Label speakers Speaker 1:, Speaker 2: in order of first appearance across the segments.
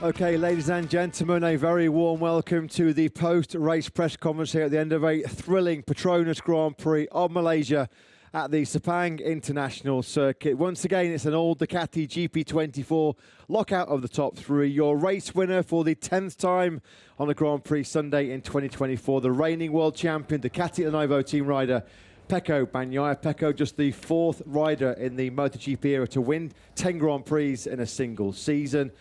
Speaker 1: Okay, ladies and gentlemen, a very warm welcome to the post-race press conference here at the end of a thrilling Petronas Grand Prix of Malaysia at the Sepang International Circuit. Once again, it's an old Ducati GP24 lockout of the top three. Your race winner for the 10th time on the Grand Prix Sunday in 2024, the reigning world champion, Ducati Lenovo team rider, Pecco Bagnaia. Pecco, just the fourth rider in the MotoGP era to win 10 Grand Prix in a single season.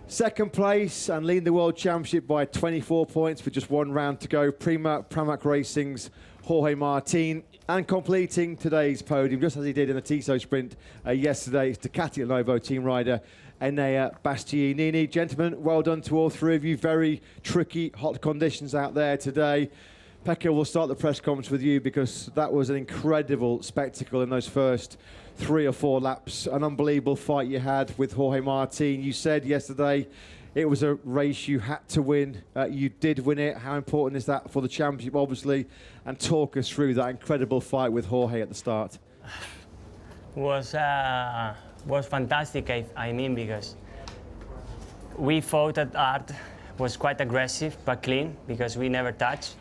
Speaker 1: Second place and leading the World Championship by 24 points with just one round to go, Pramac Racing's Jorge Martin, and completing today's podium, just as he did in the Tissot Sprint yesterday, it's Ducati Lenovo team rider Enea Bastianini. Gentlemen, well done to all three of you. Very tricky, hot conditions out there today. Pecco, we'll start the press conference with you because that was an incredible spectacle in those first 3 or 4 laps. An unbelievable fight you had with Jorge Martin. You said yesterday it was a race you had to win. You did win it. How important is that for the championship, obviously? And talk us through that incredible fight with Jorge at the start.
Speaker 2: Was fantastic, I mean, because we fought at hard, was quite aggressive but clean because we never touched.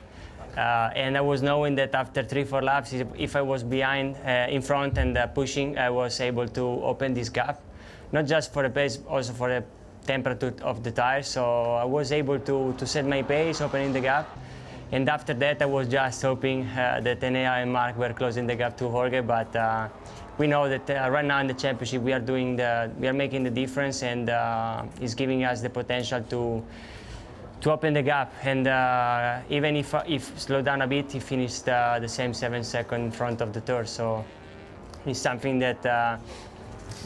Speaker 2: And I was knowing that after 3-4 laps, if I was behind, in front and pushing, I was able to open this gap, not just for the pace, also for the temperature of the tires. So I was able to set my pace, opening the gap. And after that, I was just hoping that Enea and Mark were closing the gap to Jorge. But we know that right now in the championship, we are making the difference, and it's giving us the potential to open the gap, and even if slow down a bit, he finished the same 7 seconds in front of the third. So it's something that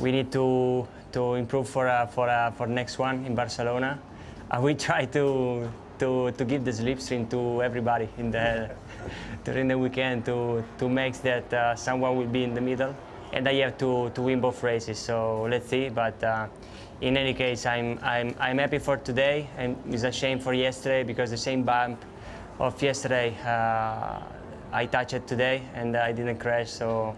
Speaker 2: we need to improve for next one in Barcelona. We try to give the slipstream to everybody during the weekend to make that someone will be in the middle, and I have to win both races. So let's see, but. In any case, I'm happy for today, and it's a shame for yesterday because the same bump of yesterday I touched it today and I didn't crash. So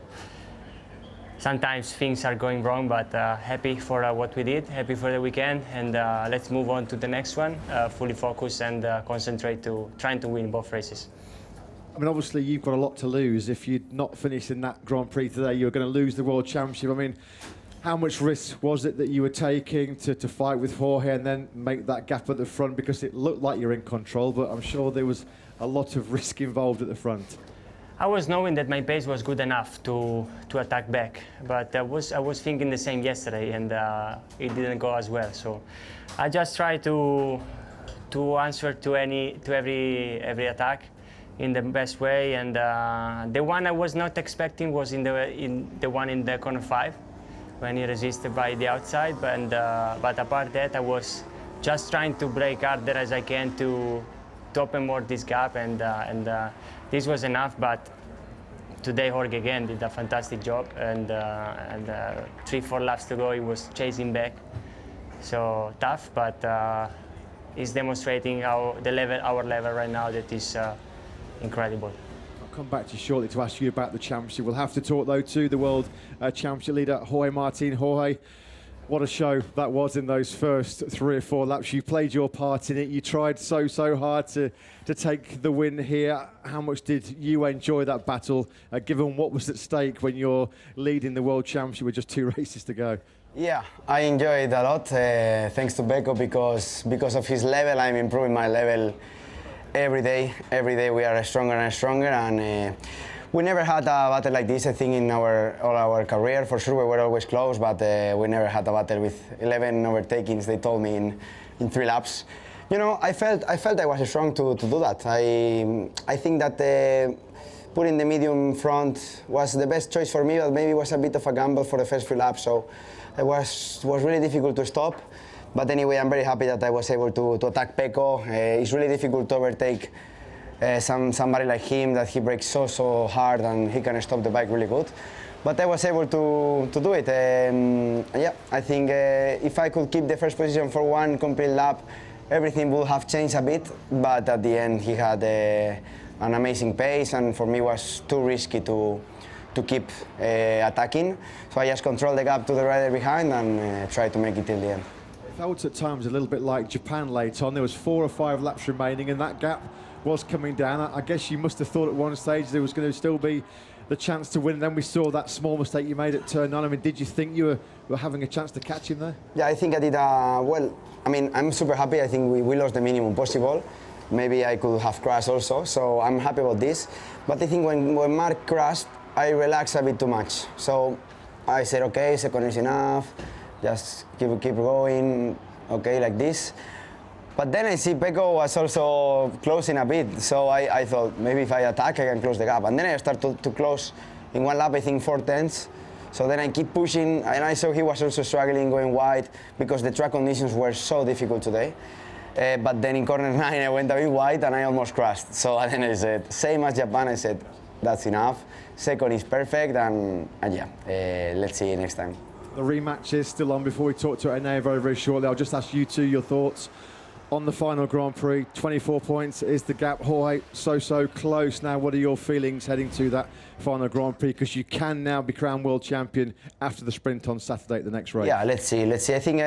Speaker 2: sometimes things are going wrong, but happy for what we did, happy for the weekend, and let's move on to the next one, fully focused and concentrate to trying to win both races.
Speaker 1: I mean, obviously you've got a lot to lose. If you'd not finished in that Grand Prix today, you're going to lose the World Championship. I mean, how much risk was it that you were taking to fight with Jorge and then make that gap at the front? Because it looked like you're in control, but I'm sure there was a lot of risk involved at the front.
Speaker 2: I was knowing that my pace was good enough to attack back, but I was thinking the same yesterday, and it didn't go as well. So I just tried to answer to every attack in the best way, and the one I was not expecting was in the one in the corner 5. When he resisted by the outside, but apart that, I was just trying to brake harder as I can to open more this gap, and this was enough. But today Jorge again did a fantastic job, and 3-4 laps to go, he was chasing back. So tough, but he's demonstrating our level right now that is incredible.
Speaker 1: Come back to you shortly to ask you about the championship. We'll have to talk though to the world championship leader Jorge Martin. Jorge, what a show that was in those first 3 or 4 laps. You played your part in it. You tried so hard to take the win here. How much did you enjoy that battle, given what was at stake when you're leading the world championship with just 2 races to go?
Speaker 3: Yeah, I enjoyed it a lot. Thanks to Pecco, because of his level, I'm improving my level. Every day we are stronger and stronger, and we never had a battle like this, I think, in all our career. For sure, we were always close, but we never had a battle with 11 overtakings, they told me, in 3 laps. You know, I felt I was strong to do that. I think that putting the medium front was the best choice for me, but maybe it was a bit of a gamble for the first few laps, so it was really difficult to stop. But anyway, I'm very happy that I was able to attack Pecco. It's really difficult to overtake somebody like him, that he brakes so hard and he can stop the bike really good. But I was able to do it. Yeah, I think if I could keep the first position for 1 complete lap, everything would have changed a bit. But at the end, he had an amazing pace, and for me it was too risky to keep attacking. So I just controlled the gap to the rider behind and tried to make it till the end.
Speaker 1: felt at times a little bit like Japan late on. There was 4 or 5 laps remaining and that gap was coming down. I guess you must have thought at one stage there was going to still be the chance to win. Then we saw that small mistake you made at turn 9. I mean, did you think you were having a chance to catch him there?
Speaker 3: Yeah, I think I did well. I mean, I'm super happy. I think we lost the minimum possible. Maybe I could have crashed also, so I'm happy about this. But I think when Mark crashed, I relaxed a bit too much. So I said, okay, second is enough, just keep going, okay, like this. But then I see Pecco was also closing a bit, so I thought maybe if I attack I can close the gap. And then I started to close in one lap, I think 4/10. So then I keep pushing, and I saw he was also struggling going wide because the track conditions were so difficult today. But then in corner 9 I went a bit wide and I almost crashed. So then I said, same as Japan, I said, that's enough. Second is perfect, and yeah, let's see next time.
Speaker 1: The rematch is still on. Before we talk to Enea very, very shortly, I'll just ask you two your thoughts on the final Grand Prix. 24 points is the gap. Jorge, so close now. What are your feelings heading to that final Grand Prix? Because you can now be crowned world champion after the sprint on Saturday at the next race. Yeah,
Speaker 3: let's see. I think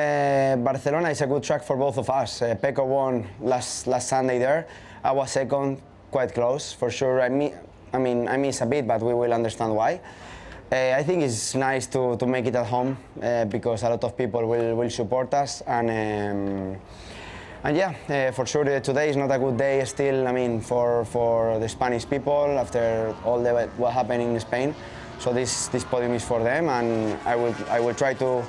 Speaker 3: Barcelona is a good track for both of us. Pecco won last Sunday there. I was second, quite close for sure. I miss a bit, but we will understand why. I think it's nice to make it at home because a lot of people will support us, and yeah, for sure today is not a good day still. I mean, for the Spanish people after all what happened in Spain. So this podium is for them, and I will try to,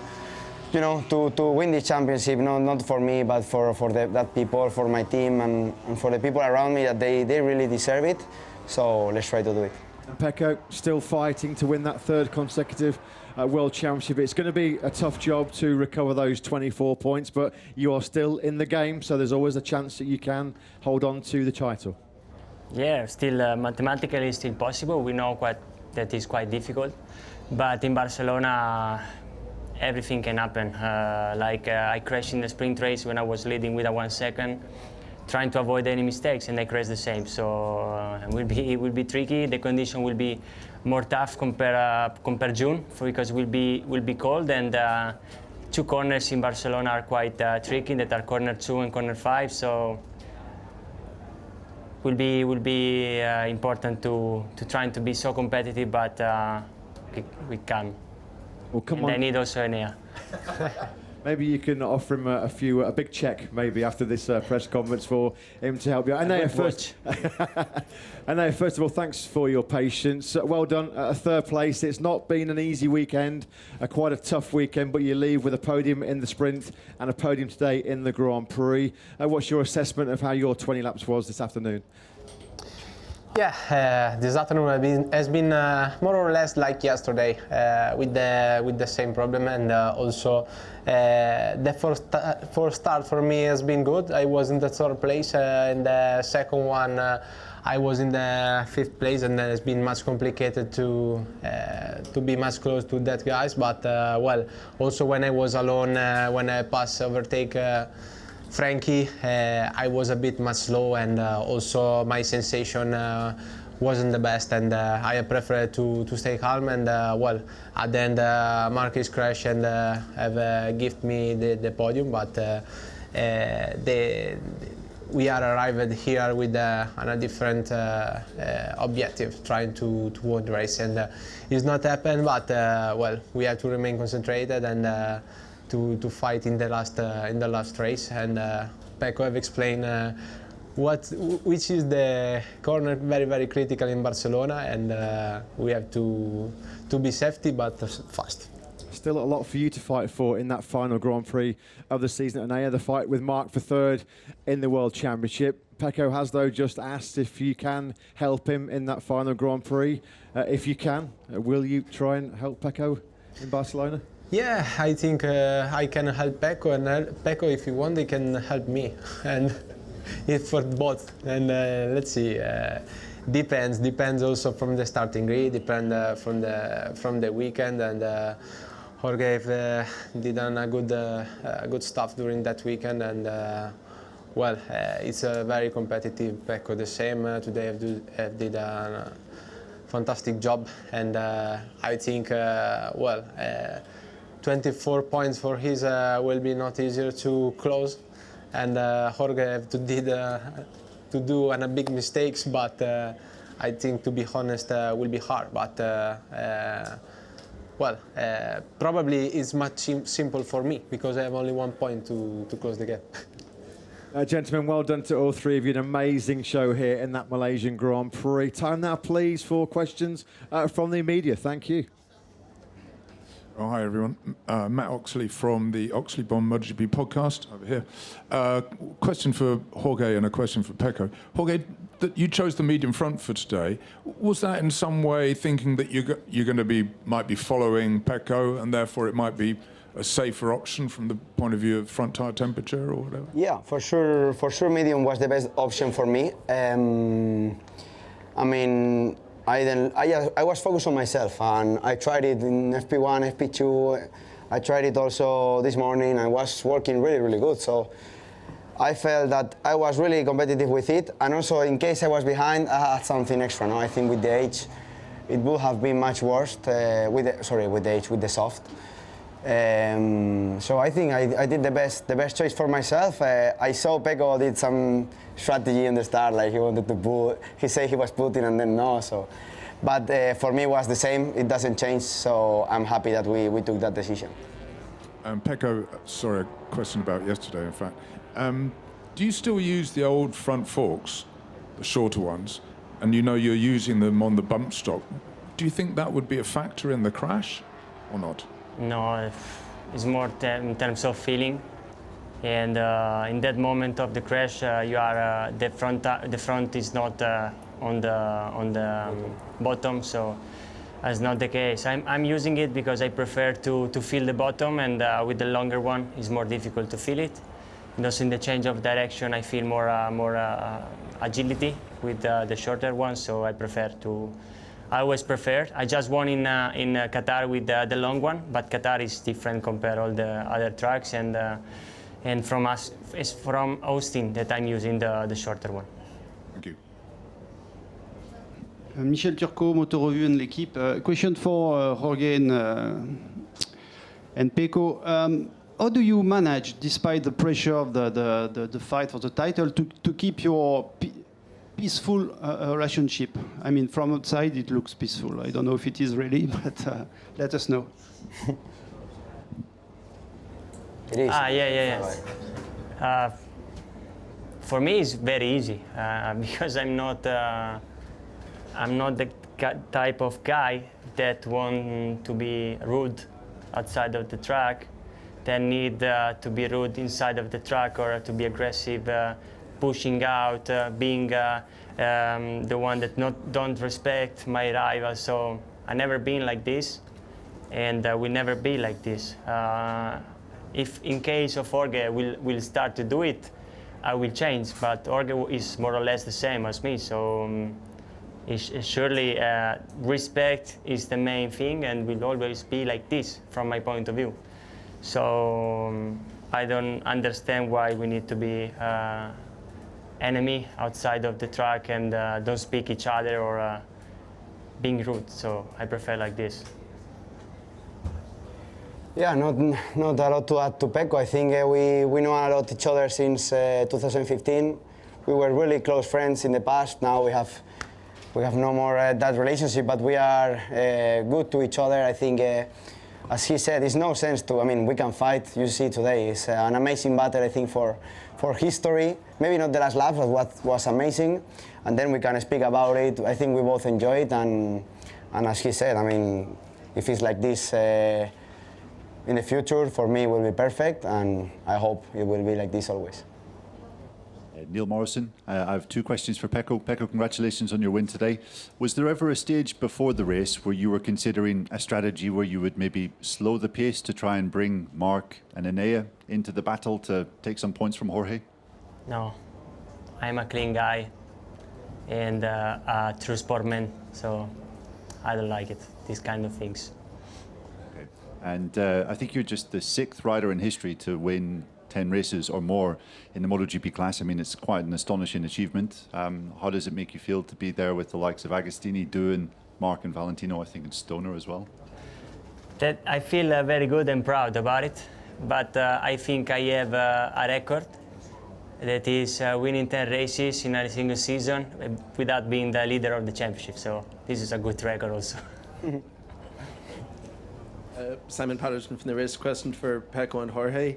Speaker 3: you know, to win this championship. Not for me, but for that people, for my team, and for the people around me, that they really deserve it. So let's try to do it.
Speaker 1: And Pecco still fighting to win that 3rd consecutive World Championship. It's going to be a tough job to recover those 24 points, but you are still in the game, so there's always a chance that you can hold on to the title.
Speaker 2: Yeah, still mathematically still possible. We know that is quite difficult, but in Barcelona everything can happen. I crashed in the sprint race when I was leading with a 1 second, trying to avoid any mistakes, and I crashed the same. So it will be tricky. The condition will be more tough compare June, because it will be cold, and 2 corners in Barcelona are quite tricky. That are corner 2 and corner 5. So will be important to trying to be so competitive, but we can.
Speaker 1: Well, come
Speaker 2: and
Speaker 1: on.
Speaker 2: I need also Enea.
Speaker 1: Maybe you can offer him a big check maybe after this press conference for him to help you. Enea, first of all, thanks for your patience. Well done at 3rd place. It's not been an easy weekend, quite a tough weekend, but you leave with a podium in the sprint and a podium today in the Grand Prix. What's your assessment of how your 20 laps was this afternoon?
Speaker 4: Yeah, this afternoon has been more or less like yesterday, with the same problem, and also the first start for me has been good. I was in the 3rd place. In the second one, I was in the 5th place, and then it's been much complicated to be much close to that guys. But well, also when I was alone, when I overtake Frankie, I was a bit much slow, and also my sensation wasn't the best, and I preferred to stay calm, and well, at the end Marcus crashed and have given me the podium, but we are arrived here with a different objective, trying to win the race, and it's not happened, but well, we have to remain concentrated and to fight in the last race. And Pecco have explained which is the corner very, very critical in Barcelona, and we have to be safety but fast.
Speaker 1: Still a lot for you to fight for in that final Grand Prix of the season at Enea, the fight with Mark for 3rd in the World Championship. Pecco has, though, just asked if you can help him in that final Grand Prix. If you can, will you try and help Pecco in Barcelona?
Speaker 4: Yeah, I think I can help Pecco, and Pecco, if you want, they can help me, and it's for both. And let's see. Depends also from the starting grid, from the weekend, and Jorge did a good stuff during that weekend, and well, it's a very competitive. Pecco the same. Today did a fantastic job, and I think well. 24 points for his will be not easier to close, and Jorge have to do big mistakes, but I think, to be honest, will be hard. But probably it's much simple for me because I have only 1 point to close the gap.
Speaker 1: Gentlemen, well done to all three of you. An amazing show here in that Malaysian Grand Prix. Time now, please, for questions from the media. Thank you.
Speaker 5: Oh, hi, everyone. Matt Oxley from the Oxley Bomb MotoGP podcast over here. Question for Jorge and a question for Pecco. Jorge, that you chose the medium front for today. Was that in some way thinking that you're going to might be following Pecco and therefore it might be a safer option from the point of view of front tire temperature or whatever?
Speaker 3: Yeah, for sure medium was the best option for me. I mean, I was focused on myself, and I tried it in FP1, FP2. I tried it also this morning. I was working really, really good. So I felt that I was really competitive with it, and also in case I was behind, I had something extra. No, I think with the age, it would have been much worse with the soft. So I think I did the best choice for myself. I saw Pecco did some strategy in the start, like he wanted to put. He said he was putting and then no. So, but for me it was the same. It doesn't change. So I'm happy that we took that decision.
Speaker 5: Pecco, sorry, a question about yesterday. In fact, do you still use the old front forks, the shorter ones, and you know you're using them on the bump stock? Do you think that would be a factor in the crash, or not?
Speaker 2: No, it's more in terms of feeling, and in that moment of the crash, you are the front is not on the bottom, so that's not the case. I'm using it because I prefer to feel the bottom, and with the longer one, it's more difficult to feel it. And also in the change of direction, I feel more agility with the shorter one, so I always preferred. I just won in Qatar with the long one, but Qatar is different compared to all the other tracks, and it's from Austin that I'm using the shorter one.
Speaker 5: Thank you.
Speaker 6: Michel Turcot, Moto Revue and l'équipe. Question for Jorge and Pecco. How do you manage, despite the pressure of the fight for the title, to keep your peaceful relationship? I mean, from outside it looks peaceful. I don't know if it is really, but let us know.
Speaker 3: It is.
Speaker 2: Yeah. For me, it's very easy because I'm not the type of guy that want to be rude outside of the track, that need to be rude inside of the track, or to be aggressive, pushing out, being the one that don't respect my rival. So I never been like this, and will never be like this. If in case of Jorge will start to do it, I will change. But Jorge is more or less the same as me. So surely respect is the main thing, and will always be like this from my point of view. So I don't understand why we need to be enemy outside of the track and don't speak each other or being rude. So I prefer like this.
Speaker 3: Yeah, not a lot to add to Pecco. I think we know a lot each other since 2015. We were really close friends in the past. Now we have no more that relationship, but we are good to each other. I think, as he said, it's no sense to. I mean, we can fight. You see today, it's an amazing battle. I think for history. Maybe not the last lap, but what was amazing. And then we can speak about it. I think we both enjoy it, and as he said, I mean, if it's like this in the future, for me, it will be perfect, and I hope it will be like this always.
Speaker 7: Neil Morrison, I have two questions for Pecco. Pecco, congratulations on your win today. Was there ever a stage before the race where you were considering a strategy where you would maybe slow the pace to try and bring Mark and Enea into the battle to take some points from Jorge?
Speaker 2: No, I'm a clean guy and a true sportsman, so I don't like it, these kind of things.
Speaker 7: Okay. And I think you're just the 6th rider in history to win 10 races or more in the MotoGP class. I mean, it's quite an astonishing achievement. How does it make you feel to be there with the likes of Agostini, Doohan, Mark and Valentino, I think, and Stoner as well?
Speaker 2: That I feel very good and proud about it, but I think I have a record that is winning 10 races in a single season without being the leader of the championship. So this is a good record also.
Speaker 8: Simon Patterson from the race. Question for Pecco and Jorge.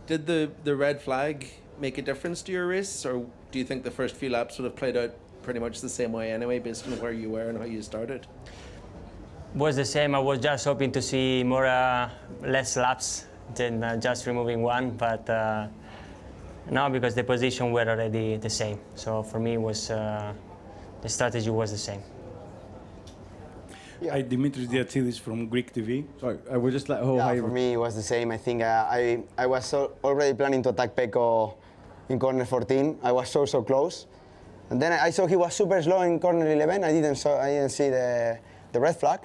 Speaker 8: Did the red flag make a difference to your race, or do you think the first few laps would have played out pretty much the same way anyway, based on where you were and how you started?
Speaker 2: Was the same. I was just hoping to see less laps than just removing one, but no, because the position were already the same. So for me, was the strategy was the same.
Speaker 9: Yeah. Hi, Dimitris Diatzidis from Greek TV.
Speaker 1: Sorry, I will just let Jorge.
Speaker 3: Yeah, for me it was the same. I think I was already planning to attack Pecco in corner 14. I was so close, and then I saw he was super slow in corner 11. I didn't see the red flag,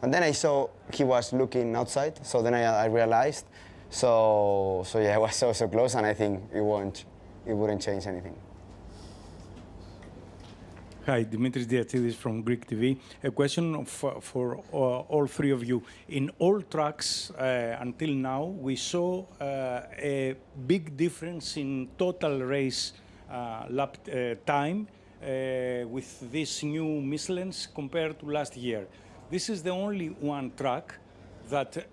Speaker 3: and then I saw he was looking outside. So then I realized. So yeah, I was so close, and I think it wouldn't change anything.
Speaker 9: Hi, Dimitris Diatzidis from Greek TV. A question for all three of you. In all tracks until now, we saw a big difference in total race lap time with these new Michelin's compared to last year. This is the only one track that,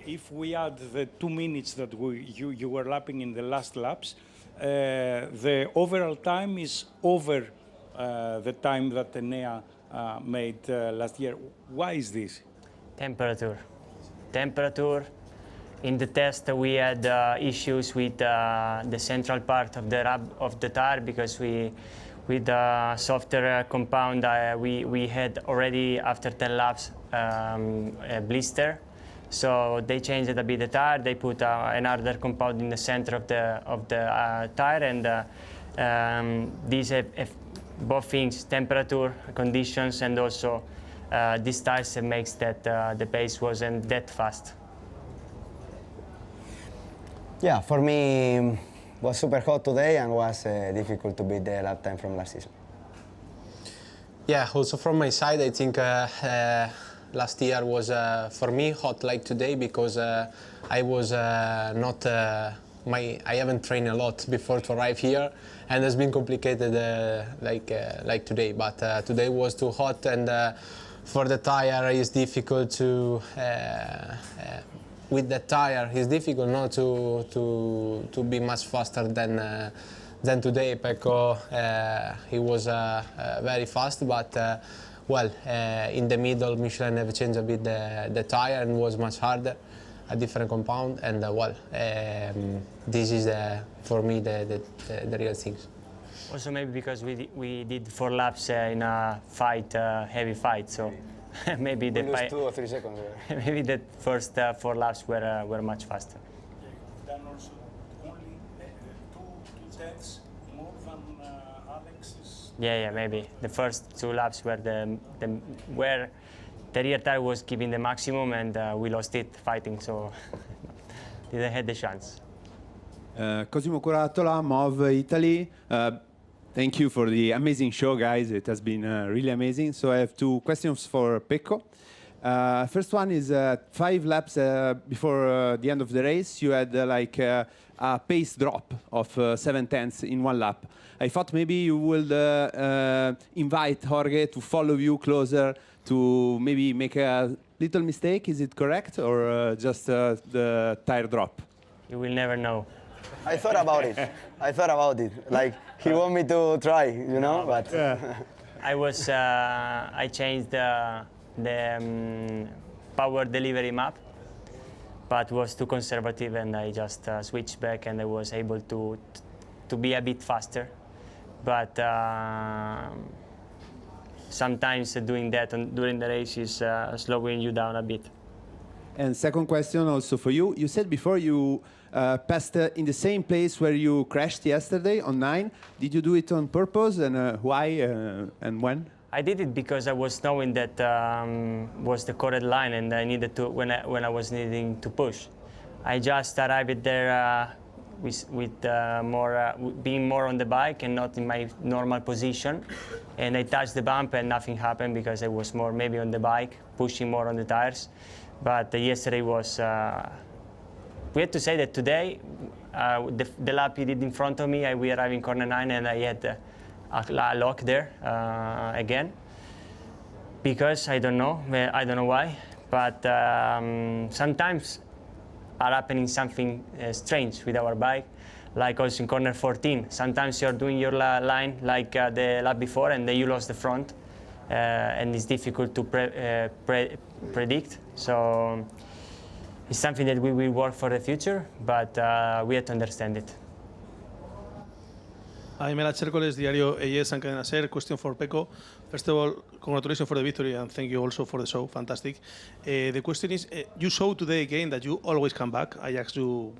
Speaker 9: if we add the 2 minutes that you were lapping in the last laps, the overall time is over the time that Enea made last year. Why is this?
Speaker 2: Temperature. In the test, we had issues with the central part of the tire because with the softer compound we had already after 10 laps a blister. So they changed a bit the tire. They put another compound in the center of the tire, and these both things, temperature, conditions, and also this tires makes that the pace wasn't that fast.
Speaker 3: Yeah, for me, it was super hot today and was difficult to beat the lap time from last season.
Speaker 4: Yeah, also from my side, I think last year was for me hot like today because I was not. I haven't trained a lot before to arrive here, and it's been complicated like today. But today was too hot, and for the tire it's difficult to. With the tire, it's difficult not to be much faster than today. Pecco, he was very fast, but well, in the middle, Michelin have changed a bit the tire and was much harder. A different compound, and well, this is for me the real things.
Speaker 2: Also maybe because we did 4 laps in a fight, heavy fight, so maybe
Speaker 3: we lose 2 or 3 seconds.
Speaker 2: Maybe the first 4 laps were much faster.
Speaker 9: Then also only 2 tenths more than Alex's.
Speaker 2: Yeah, maybe the first 2 laps were where the rear tire was giving the maximum, and we lost it fighting, so didn't have the chance.
Speaker 10: Cosimo Curatola, MOV Italy. Thank you for the amazing show, guys. It has been really amazing. So I have 2 questions for Pecco. First one is 5 laps before the end of the race, you had like a pace drop of 7 tenths in 1 lap. I thought maybe you would invite Jorge to follow you closer to maybe make a little mistake. Is it correct, or just the tire drop?
Speaker 2: You will never know.
Speaker 3: I thought about it. Like, he want me to try, you know, but. Yeah.
Speaker 2: I changed the power delivery map, but was too conservative, and I just switched back, and I was able to be a bit faster. But sometimes doing that during the race is slowing you down a bit.
Speaker 10: And second question also for you. You said before you passed in the same place where you crashed yesterday on 9. Did you do it on purpose, and why and when?
Speaker 2: I did it because I was knowing that was the correct line, and I needed to when I was needing to push. I just arrived there with being more on the bike and not in my normal position, and I touched the bump and nothing happened because I was more maybe on the bike, pushing more on the tires. But yesterday was. We had to say that today, the lap he did in front of me, we arrived in corner 9 and I had a lock there again. Because I don't know why, but sometimes are happening something strange with our bike, like also in corner 14. Sometimes you're doing your line like the lap before and then you lost the front, and it's difficult to predict. So it's something that we will work for the future, but we have to understand it.
Speaker 11: Hi, Mela Chercoles, Diario AES and Cadena Ser. Question for Pecco. First of all, congratulations for the victory and thank you also for the show. Fantastic. The question is, you showed today again that you always come back. I asked you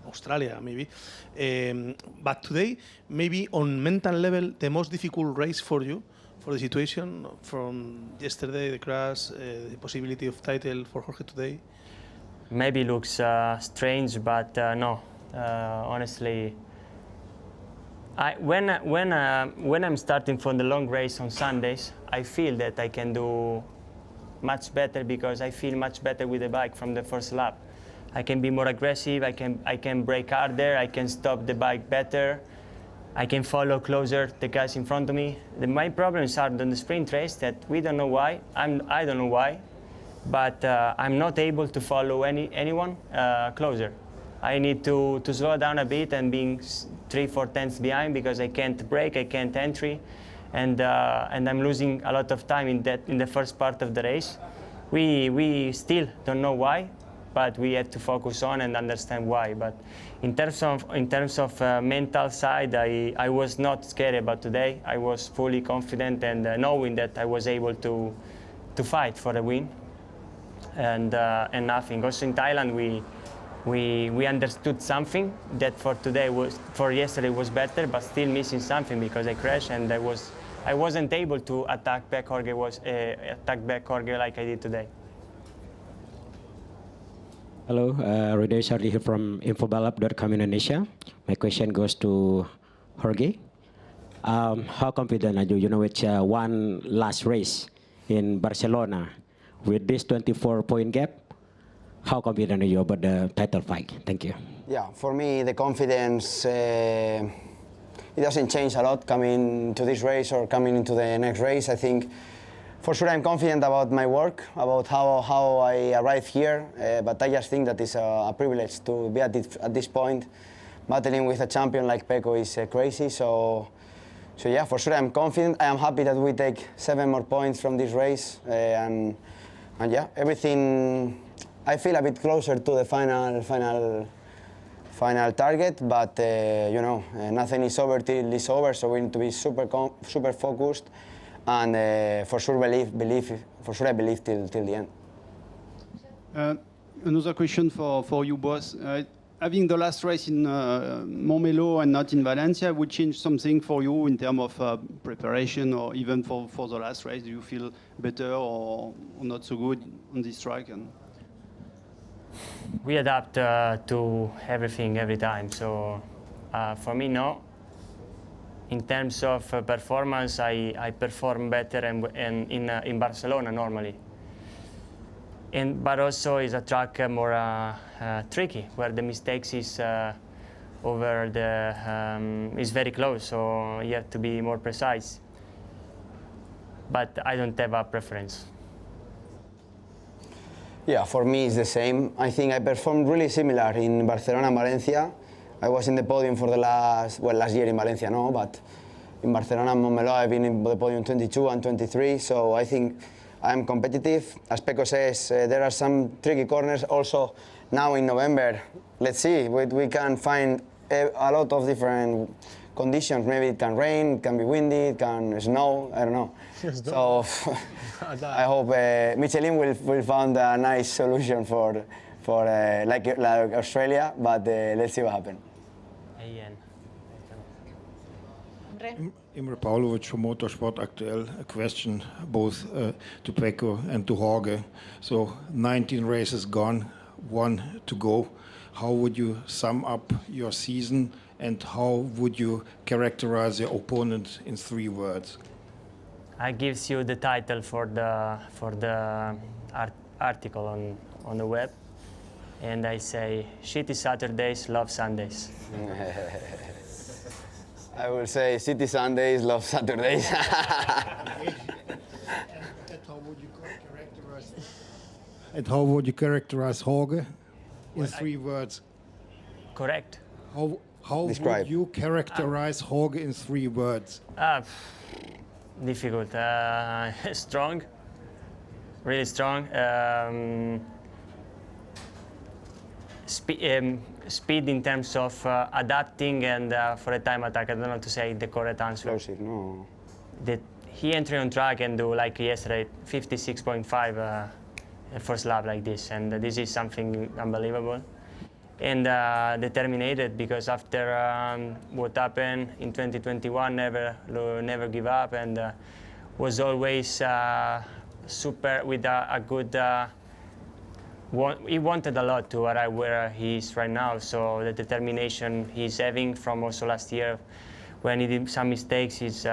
Speaker 11: Australia, maybe. But today, maybe on mental level, the most difficult race for you, for the situation from yesterday, the crash, the possibility of title for Jorge today?
Speaker 2: Maybe looks strange, but no. Honestly, when I'm starting from the long race on Sundays, I feel that I can do much better because I feel much better with the bike from the first lap. I can be more aggressive. I can brake harder. I can stop the bike better. I can follow closer the guys in front of me. My problems are on the sprint race that we don't know why. I don't know why, but I'm not able to follow anyone closer. I need to slow down a bit and being 3-4 tenths behind because I can't brake, I can't entry, and I'm losing a lot of time in the first part of the race. We still don't know why, but we have to focus on and understand why. But in terms of mental side, I was not scared about today. I was fully confident and knowing that I was able to fight for a win, and nothing. Also in Thailand, we understood something that for yesterday was better, but still missing something because I crashed and I wasn't able to attack back Jorge like I did today.
Speaker 12: Hello, Radio Charlie here from infobalap.com Indonesia. My question goes to Jorge. How confident are you? You know, it's one last race in Barcelona with this 24-point gap. How confident are you about the title fight? Thank you.
Speaker 3: Yeah, for me, the confidence, it doesn't change a lot coming to this race or coming into the next race. I think for sure I'm confident about my work, about how I arrived here, but I just think that it's a privilege to be at this point. Battling with a champion like Pecco is crazy, so yeah, for sure I'm confident. I am happy that we take 7 more points from this race, and yeah, everything. I feel a bit closer to the final target, but you know, nothing is over till it's over. So we need to be super focused, and for sure believe. For sure, I believe till the end.
Speaker 6: Another question for you, boss. Having the last race in Montmeló and not in Valencia would change something for you in terms of preparation, or even for the last race? Do you feel better or not so good on this track?
Speaker 2: We adapt to everything every time. So for me, no. In terms of performance, I perform better in Barcelona normally. But also is a track more tricky, where the mistakes is is very close. So you have to be more precise. But I don't have a preference.
Speaker 3: Yeah, for me it's the same. I think I performed really similar in Barcelona and Valencia. I was in the podium for the last year in Valencia, no, but in Barcelona and Montmeló I've been in the podium 22 and 23, so I think I'm competitive. As Pecco says, there are some tricky corners also now in November. Let's see, we can find a lot of different conditions. Maybe it can rain, it can be windy, it can snow, I don't know. So I hope Michelin will find a nice solution for like Australia, but let's see what happens.
Speaker 13: Imre Pavlovic from Motorsport Aktuell. A question both to Pecco and to Jorge. So 19 races gone, 1 to go. How would you sum up your season, and how would you characterize your opponent in 3 words?
Speaker 2: I gives you the title for the article on the web, and I say, shitty Saturdays, love Sundays.
Speaker 3: I will say City Sundays, love Saturdays.
Speaker 13: And how would you characterize Jorge in 3 words?
Speaker 2: Correct.
Speaker 3: Describe.
Speaker 13: How would you characterize Jorge in 3 words?
Speaker 2: Difficult. Strong. Really strong. Speed in terms of adapting and for a time attack. I don't know how to say the correct answer.
Speaker 3: Explosive, no.
Speaker 2: He entry on track and do like yesterday 56.5 first lap like this, and this is something unbelievable. And determined, because after what happened in 2021, never give up, and was always super with a good. He wanted a lot to where he is right now. So the determination he's having from also last year, when he did some mistakes, is